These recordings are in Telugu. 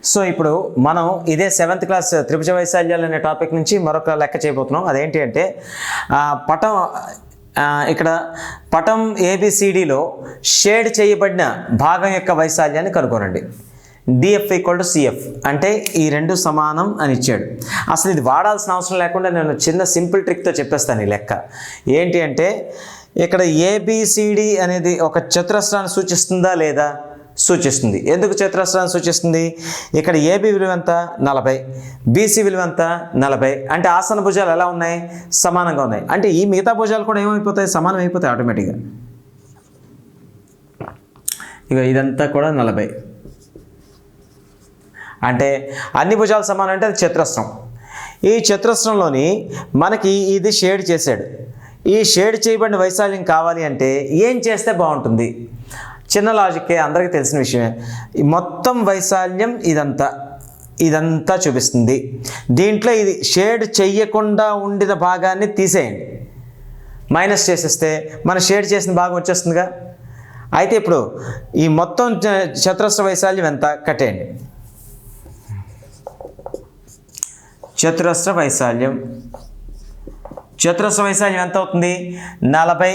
సో ఇప్పుడు మనం ఇదే 7th క్లాస్ త్రిభుజ వైశాల్యాలు అనే టాపిక్ నుంచి మరొక లెక్క చేయబోతున్నాం. అదేంటి అంటే పటం ఇక్కడ పటం ఏబిసిడిలో షేడ్ చేయబడిన భాగం యొక్క వైశాల్యాన్ని కనుగొనండి. డిఎఫ్ ఈక్వల్ టు సిఎఫ్ అంటే ఈ రెండు సమానం అని ఇచ్చాడు. అసలు ఇది వాడాల్సిన అవసరం లేకుండా నేను చిన్న సింపుల్ ట్రిక్తో చెప్పేస్తాను ఈ లెక్క. ఏంటి అంటే ఇక్కడ ఏబిసిడి అనేది ఒక చతురస్రాన్ని సూచిస్తుందా లేదా? సూచిస్తుంది. ఎందుకు చతురస్రాన్ని సూచిస్తుంది? ఇక్కడ ఏబి విలువ ఎంత? 40, బీసీ విలువ ఎంత? 40. అంటే ఆసన భుజాలు ఎలా ఉన్నాయి? సమానంగా ఉన్నాయి. అంటే ఈ మిగతా భుజాలు కూడా ఏమైపోతాయి? సమానం అయిపోతాయి ఆటోమేటిక్గా. ఇక ఇదంతా కూడా 40. అంటే అన్ని భుజాలు సమానం అంటే అది చతురస్రం. ఈ చతురస్రంలోని మనకి ఇది షేడ్ చేశాడు. ఈ షేడ్ చేయబడిన వైశాల్యం కావాలి అంటే ఏం చేస్తే బాగుంటుంది? చిన్న లాజిక్కే, అందరికీ తెలిసిన విషయమే. మొత్తం వైశాల్యం ఇదంతా చూపిస్తుంది. దీంట్లో ఇది షేడ్ చెయ్యకుండా ఉండిన భాగాన్ని తీసేయండి, మైనస్ చేసేస్తే మన షేడ్ చేసిన భాగం వచ్చేస్తుందిగా. అయితే ఇప్పుడు ఈ మొత్తం చతురస్ర వైశాల్యం ఎంత కట్టేయండి. చతురస్ర వైశాల్యం ఎంత అవుతుంది? 40.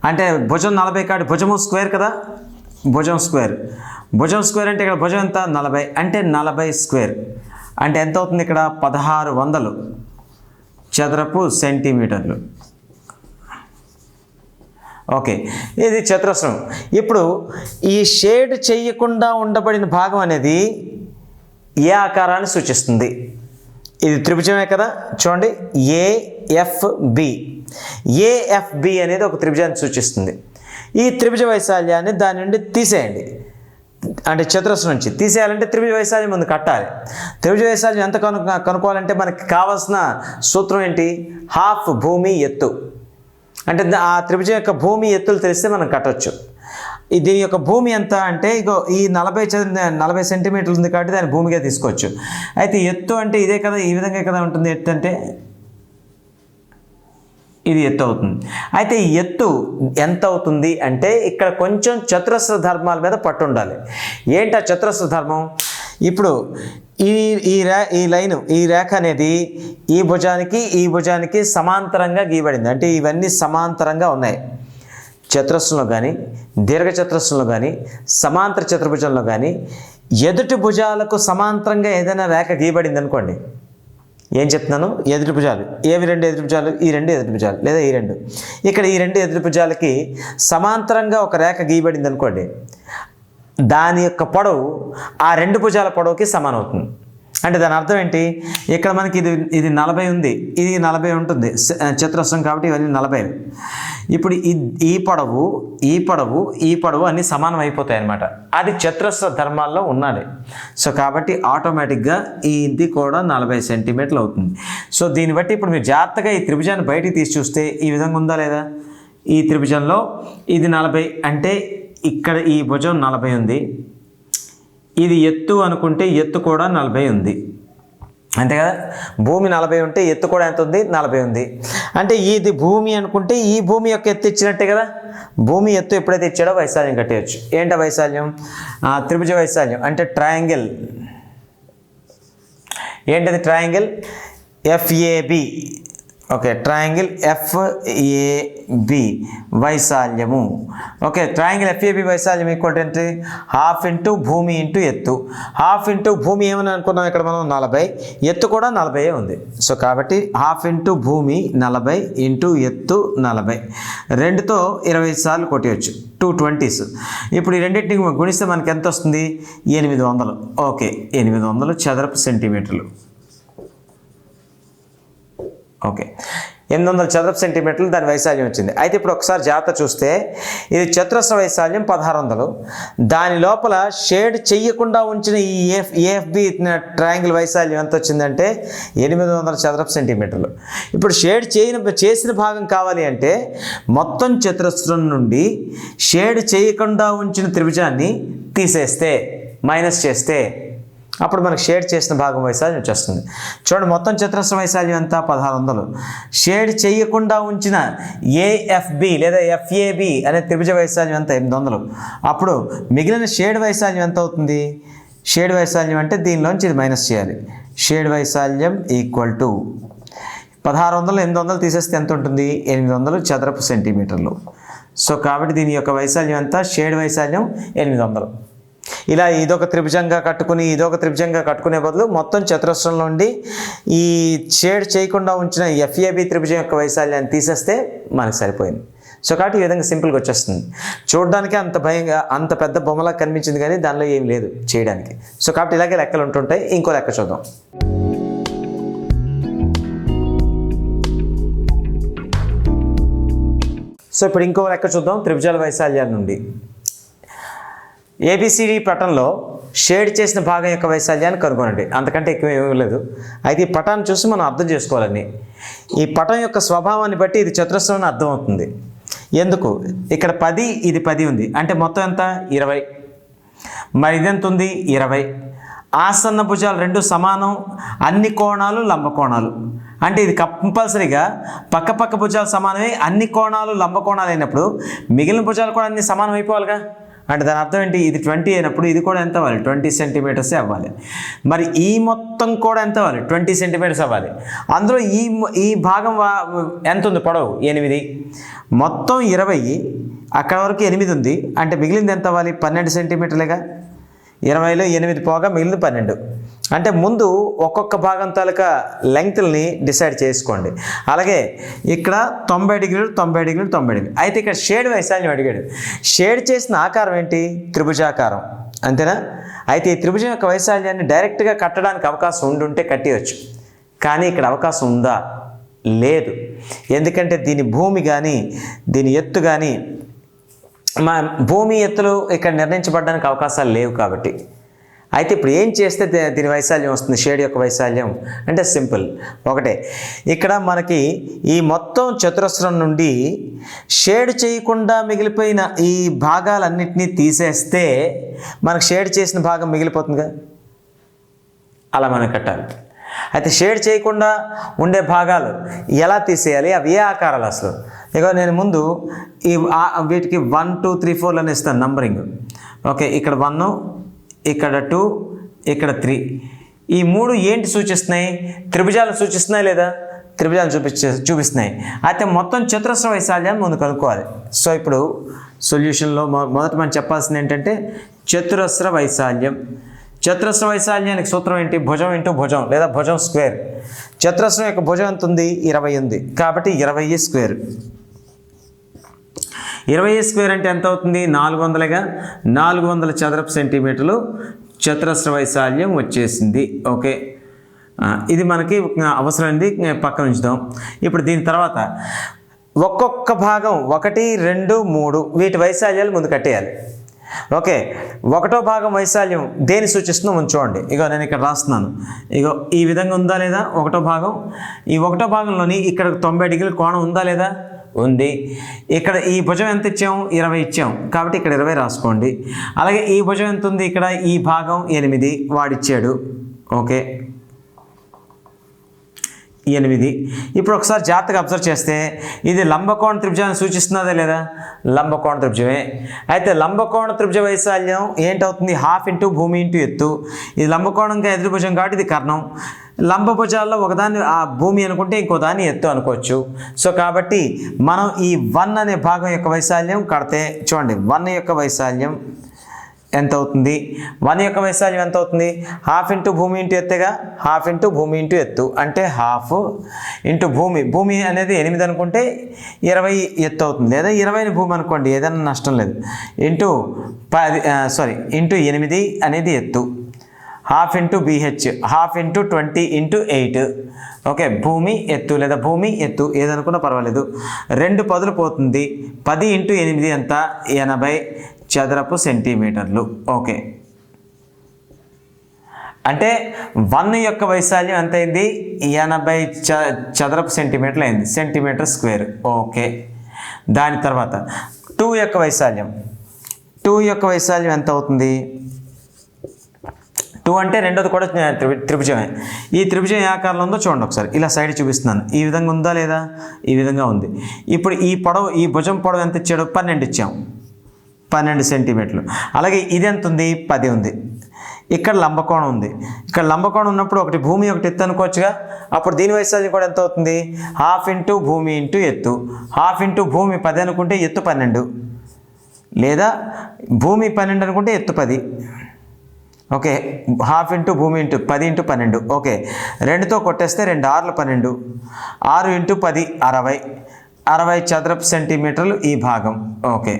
అంటే భుజం 40 కాబట్టి భుజము స్క్వేర్ కదా, భుజం స్క్వేర్ అంటే ఇక్కడ భుజం ఎంత? 40. అంటే 40 స్క్వేర్ అంటే ఎంత అవుతుంది? ఇక్కడ 1600 చదరపు సెంటీమీటర్లు. ఓకే, ఇది చతురస్రం. ఇప్పుడు ఈ షేడ్ చేయకుండా ఉండబడిన భాగం అనేది ఏ ఆకారాన్ని సూచిస్తుంది? ఇది త్రిభుజమే కదా, చూడండి. ఏఎఫ్బి అనేది ఒక త్రిభుజాన్ని సూచిస్తుంది. ఈ త్రిభుజ వైశాల్యాన్ని దాని నుండి తీసేయండి. అంటే చతురస్రం నుంచి తీసేయాలంటే త్రిభుజ వైశాల్యం ముందు కట్టాలి. త్రిభుజ వైశాల్యం ఎంత కనుక్కోవాలంటే మనకి కావాల్సిన సూత్రం ఏంటి? హాఫ్ భూమి ఎత్తు. అంటే ఆ త్రిభుజం యొక్క భూమి ఎత్తులు తెలిస్తే మనం కట్టవచ్చు. దీని యొక్క భూమి ఎంత అంటే ఇగో ఈ 40 సెంటీమీటర్లు ఉంది కాబట్టి దాన్ని భూమిగా తీసుకోవచ్చు. అయితే ఎత్తు అంటే ఇదే కదా, ఈ విధంగా కదా ఉంటుంది. ఎత్తు అంటే ఇది ఎత్తు అవుతుంది. అయితే ఎత్తు ఎంత అవుతుంది అంటే ఇక్కడ కొంచెం చతురస్ర ధర్మాల మీద పట్టు ఉండాలి. ఏంటి ఆ చతురస్ర ధర్మం? ఇప్పుడు ఈ లైను, ఈ రేఖ అనేది ఈ భుజానికి సమాంతరంగా గీయబడింది. అంటే ఇవన్నీ సమాంతరంగా ఉన్నాయి. చతురస్రంలో కానీ, దీర్ఘచతురస్రంలో కానీ, సమాంతర చతుర్భుజంలో కానీ ఎదుటి భుజాలకు సమాంతరంగా ఏదైనా రేఖ గీయబడింది అనుకోండి. ఏం చెప్తున్నాను? ఎదుటి భుజాలు ఏవి? 2 ఎదుటి భుజాలు, ఈ 2 ఎదుటి భుజాలు, లేదా ఈ 2. ఇక్కడ ఈ 2 ఎదుటి భుజాలకి సమాంతరంగా ఒక రేఖ గీయబడింది అనుకోండి. దాని యొక్క పొడవు ఆ 2 భుజాల పొడవుకి సమానం అవుతుంది. అంటే దాని అర్థం ఏంటి? ఇక్కడ మనకి ఇది 40 ఉంది, ఇది 40 ఉంటుంది. చతురస్రం కాబట్టి ఇవన్నీ 40. ఇప్పుడు ఈ పొడవు అన్నీ సమానం అయిపోతాయి అన్నమాట. అది చతురస్ర ధర్మాల్లో ఉన్నది. సో కాబట్టి ఆటోమేటిక్గా ఇది కూడా 40 సెంటీమీటర్లు అవుతుంది. సో దీన్ని బట్టి ఇప్పుడు మీరు జాగ్రత్తగా ఈ త్రిభుజాన్ని బయటికి తీసి చూస్తే ఈ విధంగా ఉందా లేదా? ఈ త్రిభుజంలో ఇది 40 అంటే ఇక్కడ ఈ భుజం 40 ఉంది. ఇది ఎత్తు అనుకుంటే ఎత్తు కూడా 40 ఉంది. అంతే కదా, భూమి 40 ఉంటే ఎత్తు కూడా ఎంత ఉంది? 40 ఉంది. అంటే ఇది భూమి అనుకుంటే ఈ భూమి యొక్క ఎత్తు ఇచ్చినట్టే కదా. భూమి ఎత్తు ఎప్పుడైతే ఇచ్చాడో వైశాల్యం కట్టేయచ్చు. ఏంటో వైశాల్యం? త్రిభుజ వైశాల్యం అంటే ట్రయాంగిల్. ఏంటది? Triangle F A B. Okay, triangle F A B వైశాల్యము. ఓకే, ట్రయాంగిల్ ఎఫ్ఏబి వైశాల్యం ఈక్వల్ ఏంటి? హాఫ్ ఇంటూ భూమి ఇంటూ ఎత్తు. హాఫ్ ఇంటూ భూమి ఏమని అనుకున్నాం ఇక్కడ మనం? 40. ఎత్తు కూడా 40 ఉంది. సో కాబట్టి హాఫ్ ఇంటూ భూమి 40 ఇంటూ ఎత్తు 40. 2తో 20 సార్లు కొట్టేయచ్చు, 220s. ఇప్పుడు ఈ రెండింటిని గుణిస్తే మనకి ఎంత వస్తుంది? 800. ఓకే, 800 చదరపు సెంటీమీటర్లు. ఓకే, 800 చదరపు సెంటీమీటర్లు దాని వైశాల్యం వచ్చింది. అయితే ఇప్పుడు ఒకసారి జాగ్రత్త చూస్తే ఇది చతురస్ర వైశాల్యం 1600. దాని లోపల షేడ్ చెయ్యకుండా ఉంచిన ఈ ఏఎఫ్బి ట్రయాంగిల్ వైశాల్యం ఎంత వచ్చిందంటే 800 చదరపు సెంటీమీటర్లు. ఇప్పుడు షేడ్ చేసిన భాగం కావాలి అంటే మొత్తం చతురస్రం నుండి షేడ్ చేయకుండా ఉంచిన త్రిభుజాన్ని తీసేస్తే, మైనస్ చేస్తే అప్పుడు మనకు షేడ్ చేసిన భాగం వైశాల్యం వచ్చేస్తుంది. చూడండి, మొత్తం చతురస్ర వైశాల్యం ఎంత? 1600. షేడ్ చేయకుండా ఉంచిన ఏఎఫ్బి లేదా ఎఫ్ఏబి అనే త్రిభుజ వైశాల్యం ఎంత? 800. అప్పుడు మిగిలిన షేడ్ వైశాల్యం ఎంత అవుతుంది? షేడ్ వైశాల్యం అంటే దీనిలోంచి ఇది మైనస్ చేయాలి. షేడ్ వైశాల్యం ఈక్వల్ టు 1600 800 తీసేస్తే ఎంత ఉంటుంది? 800 చదరపు సెంటీమీటర్లు. సో కాబట్టి దీని యొక్క వైశాల్యం ఎంత? షేడ్ వైశాల్యం 800. ఇలా ఇదొక త్రిభుజంగా కట్టుకుని ఇదొక త్రిభుజంగా కట్టుకునే బదులు మొత్తం చతురస్రం నుండి ఈ షేడ్ చేయకుండా ఉంచిన FAB త్రిభుజం యొక్క వైశాల్యాన్ని తీసేస్తే మనకు సరిపోయింది. సో కాబట్టి ఈ విధంగా సింపుల్గా వచ్చేస్తుంది. చూడడానికి అంత భయంగా అంత పెద్ద బొమ్మలా కనిపించింది కానీ దానిలో ఏం లేదు చేయడానికి. సో కాబట్టి ఇలాగే లెక్కలు ఉంటుంటాయి. ఇంకో లెక్క చూద్దాం. సో ఇప్పుడు ఇంకో లెక్క చూద్దాం త్రిభుజాల వైశాల్యాల నుండి. ABCD పటంలో షేడ్ చేసిన భాగం యొక్క వైశాల్యాన్ని కనుగొనండి. అంతకంటే ఎక్కువ ఏమీ లేదు. అయితే ఈ పటాన్ని చూసి మనం అర్థం చేసుకోవాలని, ఈ పటం యొక్క స్వభావాన్ని బట్టి ఇది చతురస్రం అని అర్థమవుతుంది. ఎందుకు? ఇక్కడ 10 ఇది 10 ఉంది అంటే మొత్తం ఎంత? 20. మరి ఇదెంత ఉంది? 20. ఆసన్న భుజాలు రెండు సమానం, అన్ని కోణాలు లంబ కోణాలు. అంటే ఇది కంపల్సరీగా పక్క భుజాలు సమానమే, అన్ని కోణాలు లంబ కోణాలు అయినప్పుడు మిగిలిన భుజాలు కూడా అన్ని సమానం అయిపోవాలిగా. అంటే దాని అర్థం ఏంటి? ఇది 20 అయినప్పుడు ఇది కూడా ఎంత అవ్వాలి? 20 సెంటీమీటర్స్ అవ్వాలి. మరి ఈ మొత్తం కూడా ఎంత అవ్వాలి? 20 సెంటీమీటర్స్ అవ్వాలి. అందులో ఈ భాగం ఎంత ఉంది? పొడవు 8. మొత్తం 20, అక్కడ వరకు 8 ఉంది అంటే మిగిలింది ఎంత అవ్వాలి? 12 సెంటీమీటర్లేగా. 20లో 8 పోగా మిగిలింది 12. అంటే ముందు ఒక్కొక్క భాగం తాలూకా లెంగ్త్ని డిసైడ్ చేసుకోండి. అలాగే ఇక్కడ 90 డిగ్రీలు 90 డిగ్రీలు 90 డిగ్రీలు. అయితే ఇక్కడ షేడ్ వైశాల్యం అడిగాడు. షేడ్ చేసిన ఆకారం ఏంటి? త్రిభుజాకారం, అంతేనా? అయితే ఈ త్రిభుజం యొక్క వైశాల్యాన్ని డైరెక్ట్గా కట్టడానికి అవకాశం ఉండుంటే కట్టేయచ్చు. కానీ ఇక్కడ అవకాశం ఉందా? లేదు. ఎందుకంటే దీని భూమి కానీ దీని ఎత్తు కానీ భూమి ఎత్తులు ఇక్కడ నిర్ణయించబడడానికి అవకాశాలు లేవు కాబట్టి. అయితే ఇప్పుడు ఏం చేస్తే దీని వైశాల్యం వస్తుంది? షేడ్ యొక్క వైశాల్యం అంటే సింపుల్ ఒకటే. ఇక్కడ మనకి ఈ మొత్తం చతురస్రం నుండి షేడ్ చేయకుండా మిగిలిపోయిన ఈ భాగాలన్నింటినీ తీసేస్తే మనకు షేడ్ చేసిన భాగం మిగిలిపోతుందిగా. అలా మనం కట్టాలి. అయితే షేడ్ చేయకుండా ఉండే భాగాలు ఎలా తీసేయాలి? అవి ఏ ఆకారాలు అసలు? ఇక నేను ముందు వీటికి 1 2 3 4 అని ఇస్తాను నంబరింగ్. ఓకే, ఇక్కడ 1, ఇక్కడ 2, ఇక్కడ 3. ఈ 3 ఏంటి సూచిస్తున్నాయి? త్రిభుజాలను సూచిస్తున్నాయి లేదా? త్రిభుజాలను చూపిస్తున్నాయి. అయితే మొత్తం చతురస్ర వైశాల్యాన్ని ముందు కనుక్కోవాలి. సో ఇప్పుడు సొల్యూషన్లో మొదట మనం చెప్పాల్సింది ఏంటంటే చతురస్ర వైశాల్యం. చతురస్ర వైశాల్యానికి సూత్రం ఏంటి? భుజం ఇంటూ భుజం లేదా భుజం స్క్వేర్. చతురస్రం యొక్క భుజం ఎంత ఉంది? 20 ఉంది కాబట్టి 20 స్క్వేర్. 20 స్క్వేర్ అంటే ఎంత అవుతుంది? 400గా. 400 చదరపు సెంటీమీటర్లు చతురస్ర వైశాల్యం వచ్చేసింది. ఓకే, ఇది మనకి అవసరమైంది, పక్కన ఉంచుదాం. ఇప్పుడు దీని తర్వాత ఒక్కొక్క భాగం 1 2 3 వీటి వైశాల్యాలు ముందు కట్టేయాలి. ఓకే, 1వ భాగం వైశాల్యం దేని సూచిస్తుందో ముందు చూడండి. ఇగో నేను ఇక్కడ రాస్తున్నాను. ఇగో ఈ విధంగా ఉందా లేదా 1వ భాగం? ఈ 1వ భాగంలోని ఇక్కడ 90 డిగ్రీల కోణం ఉందా లేదా? ఉంది. ఇక్కడ ఈ భుజం ఎంత ఇచ్చాము? 20 ఇచ్చాము కాబట్టి ఇక్కడ 20 రాసుకోండి. అలాగే ఈ భుజం ఎంత ఉంది? ఇక్కడ ఈ భాగం 8 వాడిచ్చాడు. ఓకే, 8. ఇప్పుడు ఒకసారి జాగ్రత్తగా అబ్జర్వ్ చేస్తే ఇది లంబకోణ త్రిభుజాన్ని సూచిస్తున్నదే లేదా? లంబకోణ త్రిభుజమే. అయితే లంబకోణ త్రిభుజ వైశాల్యం ఏంటవుతుంది? 1/2 ఇంటూ భూమి ఇంటూ ఎత్తు. ఇది లంబకోణంగా ఎదురు భుజం కాబట్టి ఇది కర్ణం. లంబ భుజాల్లో ఒకదాన్ని ఆ భూమి అనుకుంటే ఇంకో దాన్ని ఎత్తు అనుకోవచ్చు. సో కాబట్టి మనం ఈ 1 అనే భాగం యొక్క వైశాల్యం కడితే చూడండి 1 యొక్క వైశాల్యం ఎంత అవుతుంది? 1 యొక్క వైశాల్యం ఎంత అవుతుంది? 1/2 ఇంటూ భూమి ఇంటూ ఎత్తుగా. 1/2 ఇంటూ భూమి ఇంటూ ఎత్తు అంటే 1/2 ఇంటూ భూమి. భూమి అనేది 8 అనుకుంటే 20 ఎత్తు అవుతుంది, లేదా 20ని భూమి అనుకోండి, ఏదైనా నష్టం లేదు. ఇంటూ 8 అనేది ఎత్తు. 1/2 into BH, 1/2 into 20 into 8. Okay, భూమి ఎత్తు లేదా భూమి ఎత్తు ఏదనుకున్నా పర్వాలేదు. 2 10లు పోతుంది. 10 ఇంటూ 8 ఎంత? 80 చదరపు సెంటీమీటర్లు. ఓకే, అంటే 1 యొక్క వైశాల్యం ఎంత అయింది? 80 చదరపు సెంటీమీటర్లు అయింది, సెంటీమీటర్ స్క్వేర్. ఓకే, దాని తర్వాత 2 యొక్క వైశాల్యం. 2 యొక్క వైశాల్యం ఎంత అవుతుంది? 2 అంటే రెండోది కూడా త్రిభుజమే. ఈ త్రిభుజం ఏ ఆకారంలో ఉందో చూడండి ఒకసారి. ఇలా సైడ్ చూపిస్తున్నాను. ఈ విధంగా ఉందా లేదా? ఈ విధంగా ఉంది. ఇప్పుడు ఈ పొడవు, ఈ భుజం పొడవు ఎంత ఇచ్చాడు? 12 ఇచ్చాం, 12 సెంటీమీటర్లు. అలాగే ఇది ఎంత ఉంది? 10 ఉంది. ఇక్కడ లంబకోణం ఉంది. ఇక్కడ లంబకోణం ఉన్నప్పుడు ఒకటి భూమి ఒకటి ఎత్తు అనుకోవచ్చుగా. అప్పుడు దీని వైశాల్యం కూడా ఎంత అవుతుంది? హాఫ్ ఇంటూ భూమి ఇంటూ ఎత్తు. హాఫ్ ఇంటూ భూమి 10 అనుకుంటే ఎత్తు 12, లేదా భూమి 12 అనుకుంటే ఎత్తు 10. ఓకే, హాఫ్ ఇంటూ భూమి ఇంటూ 10 ఇంటూ 12. ఓకే, 2తో కొట్టేస్తే 2 6లు 12, 6 ఇంటూ 10 60, 60 చదరపు సెంటీమీటర్లు ఈ భాగం. ఓకే,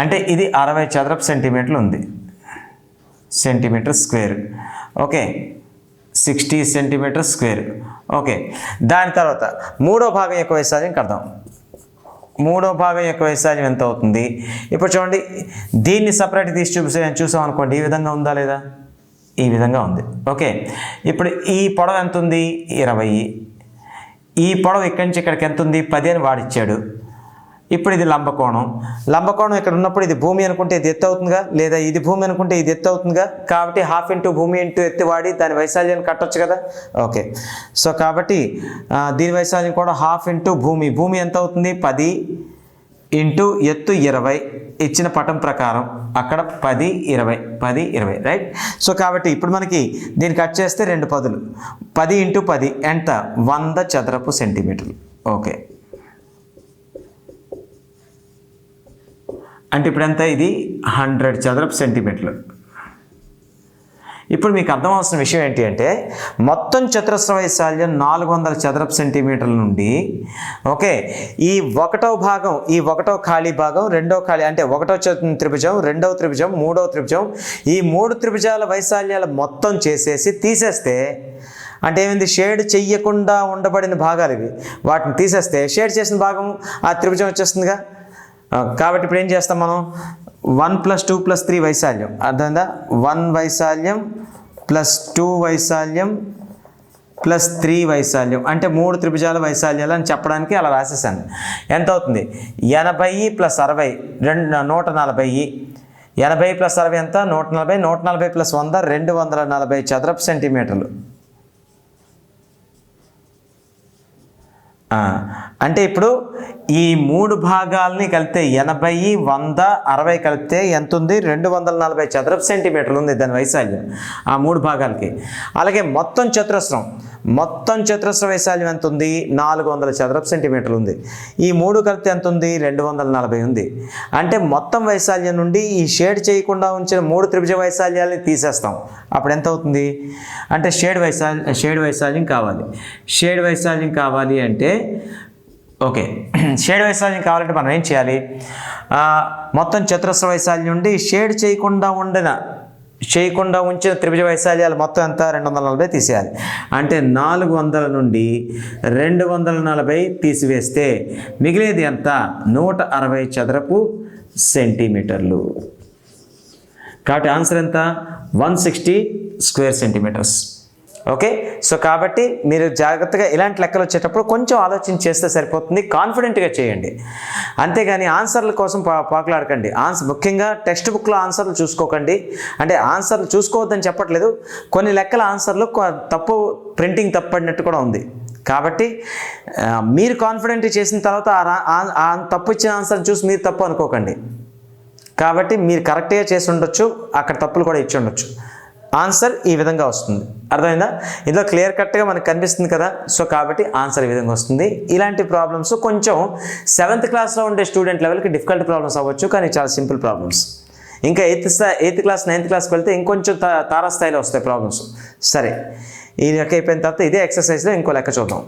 అంటే ఇది 60 చదరపు సెంటీమీటర్లు ఉంది, centimetre square. Okay, 60 centimetre square. Okay, దాని తర్వాత మూడో భాగం యొక్క వైశాల్యం కడదాం. మూడో భాగం యొక్క వైశాల్యం ఎంత అవుతుంది? ఇప్పుడు చూడండి, దీన్ని సపరేట్ తీసి చూసాం అనుకోండి, ఈ విధంగా ఉందా లేదా? ఈ విధంగా ఉంది. ఓకే, ఇప్పుడు ఈ పొడవు ఎంత ఉంది? 20. ఈ పొడవు ఇక్కడి నుంచి ఇక్కడికి ఎంత ఉంది? 10 అని వాడిచ్చాడు. ఇప్పుడు ఇది లంబకోణం. లంబకోణం ఇక్కడ ఉన్నప్పుడు ఇది భూమి అనుకుంటే ఇది ఎత్తు అవుతుందిగా, లేదా ఇది భూమి అనుకుంటే ఇది ఎత్తు అవుతుందిగా. కాబట్టి హాఫ్ ఇంటూ భూమి ఇంటూ ఎత్తు వాడి దాని వైశాల్యాన్ని కట్టొచ్చు కదా. ఓకే, సో కాబట్టి దీని వైశాల్యం కూడా హాఫ్ ఇంటూ భూమి. భూమి ఎంత అవుతుంది? 10 ఇంటూ ఎత్తు 20 ఇచ్చిన పటం ప్రకారం అక్కడ 10 20 10 20 రైట్. సో కాబట్టి ఇప్పుడు మనకి దీన్ని కట్ చేస్తే 2 10లు, 10 ఇంటూ 10 ఎంత? 100 చదరపు సెంటీమీటర్లు. ఓకే, అంటే ఇప్పుడు ఎంత? ఇది 100 చదరపు సెంటీమీటర్లు. ఇప్పుడు మీకు అర్థం అవసరం విషయం ఏంటి అంటే, మొత్తం చతురస్ర వైశాల్యం 400 చదరపు సెంటీమీటర్ల నుండి, ఓకే, ఈ ఒకటో భాగం, ఈ ఒకటో ఖాళీ భాగం, రెండో ఖాళీ అంటే ఒకటో త్రిభుజం, రెండవ త్రిభుజం, మూడవ త్రిభుజం, ఈ 3 త్రిభుజాల వైశాల్యాలు మొత్తం చేసేసి తీసేస్తే, అంటే ఏమైంది? షేడ్ చెయ్యకుండా ఉండబడిన భాగాలు ఇవి. వాటిని తీసేస్తే షేడ్ చేసిన భాగం ఆ త్రిభుజం వచ్చేస్తుందిగా. కాబట్టి ఇప్పుడు ఏం చేస్తాం మనం? 1 + 2 + 3 వైశాల్యం అర్థమైందా? 1 వైశాల్యం ప్లస్ 2 వైశాల్యం ప్లస్ 3 వైశాల్యం, అంటే 3 త్రిభుజాల వైశాల్యాలు అని చెప్పడానికి అలా రాసేసాను. ఎంత అవుతుంది? 80 + 60 140. 80 + 60 ఎంత? 140. 140 + 100 240 చదరపు సెంటీమీటర్లు. అంటే ఇప్పుడు ఈ 3 భాగాలని కలిపితే 80 100 60 కలిపితే ఎంత ఉంది? 240 చదరపు సెంటీమీటర్లు ఉంది దాని వైశాల్యం ఆ 3 భాగాలకి. అలాగే మొత్తం చతురస్ర వైశాల్యం ఎంత ఉంది? 400 చదరపు సెంటీమీటర్లు ఉంది. ఈ 3 కలిపితే ఎంత ఉంది? 240 ఉంది. అంటే మొత్తం వైశాల్యం నుండి ఈ షేడ్ చేయకుండా ఉంచిన 3 త్రిభుజ వైశాల్యాన్ని తీసేస్తాం. అప్పుడు ఎంత అవుతుంది? అంటే షేడ్ వైశాల్యం కావాలి. షేడ్ వైశాల్యం కావాలి అంటే ఓకే, షేడ్ వైశాల్యం కావాలంటే మనం ఏం చేయాలి? మొత్తం చతురస్ర వైశాల్యం నుండి షేడ్ చేయకుండా ఉంచిన త్రిభుజ వైశాల్యాలు మొత్తం ఎంత? 240 తీసేయాలి. అంటే 400 నుండి 240 తీసివేస్తే మిగిలేది ఎంత? 160 చదరపు సెంటీమీటర్లు. కాబట్టి ఆన్సర్ ఎంత? 160 స్క్వేర్ సెంటీమీటర్స్. ఓకే, సో కాబట్టి మీరు జాగ్రత్తగా ఇలాంటి లెక్కలు వచ్చేటప్పుడు కొంచెం ఆలోచన చేస్తే సరిపోతుంది. కాన్ఫిడెంట్గా చేయండి, అంతేగాని ఆన్సర్ల కోసం పాకులాడకండి. ముఖ్యంగా టెక్స్ట్ బుక్లో ఆన్సర్లు చూసుకోకండి. అంటే ఆన్సర్లు చూసుకోవద్దని చెప్పట్లేదు, కొన్ని లెక్కల ఆన్సర్లు తప్పు, ప్రింటింగ్ తప్పడినట్టు కూడా ఉంది. కాబట్టి మీరు కాన్ఫిడెంట్ చేసిన తర్వాత తప్పు ఇచ్చిన ఆన్సర్ చూసి మీరు తప్పు అనుకోకండి. కాబట్టి మీరు కరెక్ట్గా చేసి ఉండొచ్చు, అక్కడ తప్పులు కూడా ఇచ్చి ఉండొచ్చు. ఆన్సర్ ఈ విధంగా వస్తుంది. అర్థమైందా? ఇందులో క్లియర్ కట్గా మనకు కనిపిస్తుంది కదా. సో కాబట్టి ఆన్సర్ ఈ విధంగా వస్తుంది. ఇలాంటి ప్రాబ్లమ్స్ కొంచెం 7th క్లాస్లో ఉండే స్టూడెంట్ లెవెల్కి డిఫికల్ట్ ప్రాబ్లమ్స్ అవ్వచ్చు, కానీ చాలా సింపుల్ ప్రాబ్లమ్స్. ఇంకా 8th క్లాస్ 9th క్లాస్కి వెళ్తే ఇంకొంచెం తారాస్థాయిలో వస్తాయి ప్రాబ్లమ్స్. సరే, ఈ లెక్క అయిపోయిన తర్వాత ఇదే ఎక్సర్సైజ్లో ఇంకో లెక్క చూద్దాం.